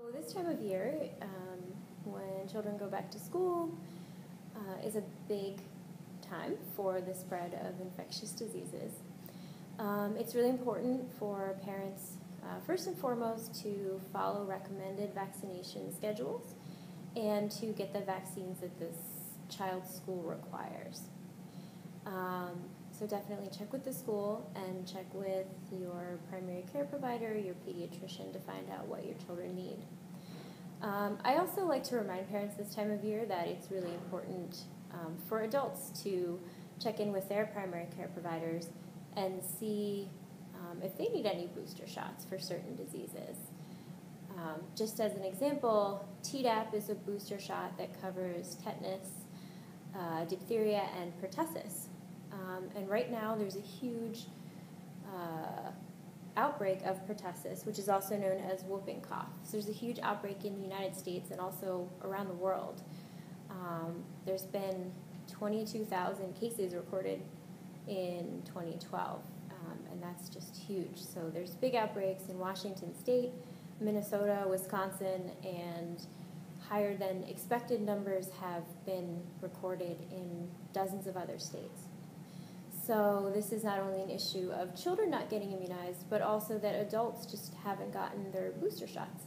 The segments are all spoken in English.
So this time of year, when children go back to school, is a big time for the spread of infectious diseases. It's really important for parents, first and foremost, to follow recommended vaccination schedules and to get the vaccines that this child's school requires. So definitely check with the school and check with your primary care provider, your pediatrician, to find out what your children need. I also like to remind parents this time of year that it's really important for adults to check in with their primary care providers and see if they need any booster shots for certain diseases. Just as an example, Tdap is a booster shot that covers tetanus, diphtheria, and pertussis. And right now there's a huge outbreak of pertussis, which is also known as whooping cough. So there's a huge outbreak in the United States and also around the world. There's been 22,000 cases recorded in 2012, and that's just huge. So there's big outbreaks in Washington State, Minnesota, Wisconsin, and higher than expected numbers have been recorded in dozens of other states. So this is not only an issue of children not getting immunized, but also that adults just haven't gotten their booster shots.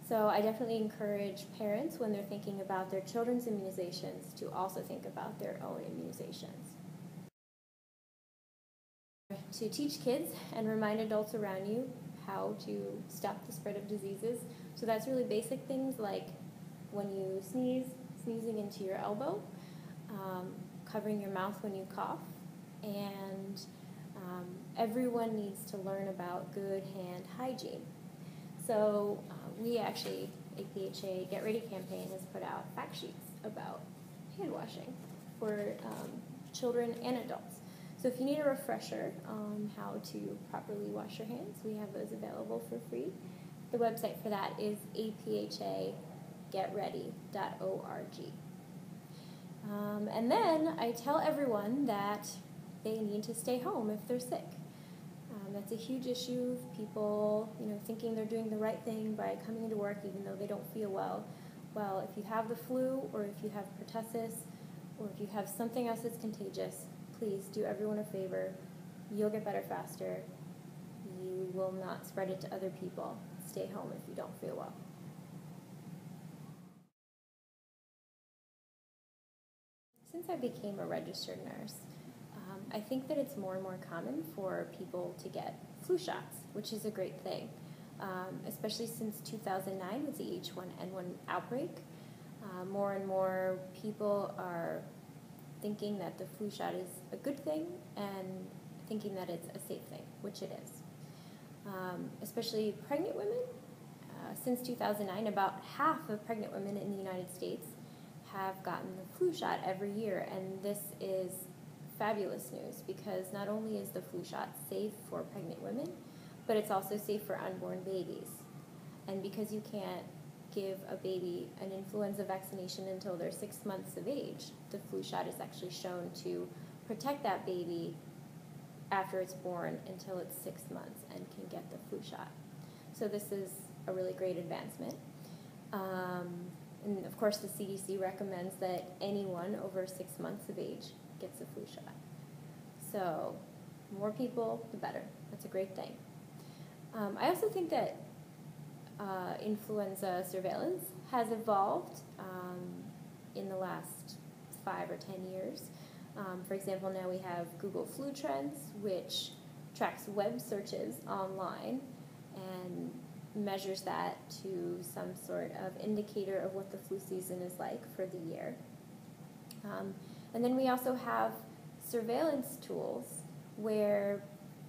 So I definitely encourage parents, when they're thinking about their children's immunizations, to also think about their own immunizations. To teach kids and remind adults around you how to stop the spread of diseases. So that's really basic things like when you sneeze, sneezing into your elbow, covering your mouth when you cough, and everyone needs to learn about good hand hygiene. So we actually, APHA Get Ready campaign has put out fact sheets about hand washing for children and adults. So if you need a refresher on how to properly wash your hands, we have those available for free. The website for that is aphagetready.org. And then I tell everyone that they need to stay home if they're sick. That's a huge issue of people, thinking they're doing the right thing by coming into work even though they don't feel well. Well, if you have the flu, or if you have pertussis, or if you have something else that's contagious, please do everyone a favor. You'll get better faster. You will not spread it to other people. Stay home if you don't feel well. Since I became a registered nurse, I think that it's more and more common for people to get flu shots, which is a great thing, especially since 2009 with the H1N1 outbreak. More and more people are thinking that the flu shot is a good thing and thinking that it's a safe thing, which it is. Especially pregnant women. Since 2009, about half of pregnant women in the United States have gotten the flu shot every year, and this is fabulous news because not only is the flu shot safe for pregnant women, but it's also safe for unborn babies. And because you can't give a baby an influenza vaccination until they're 6 months of age, the flu shot is actually shown to protect that baby after it's born until it's 6 months and can get the flu shot. So this is a really great advancement. And of course the CDC recommends that anyone over 6 months of age gets a flu shot. So more people, the better. That's a great thing. I also think that influenza surveillance has evolved in the last 5 or 10 years. For example, now we have Google Flu Trends, which tracks web searches online and measures that to some sort of indicator of what the flu season is like for the year. And then we also have surveillance tools where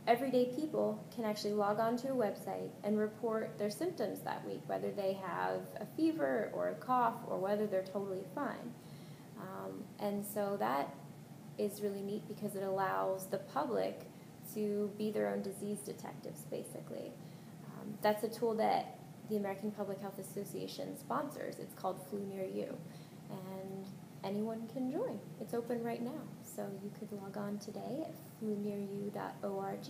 everyday people can actually log on to a website and report their symptoms that week, whether they have a fever or a cough or whether they're totally fine. And so that is really neat because it allows the public to be their own disease detectives, basically. That's a tool that the American Public Health Association sponsors. It's called Flu Near You, and anyone can join. It's open right now, so you could log on today at flunearyou.org,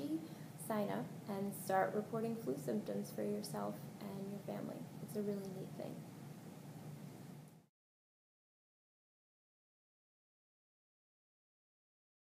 sign up, and start reporting flu symptoms for yourself and your family. It's It's a really neat thing.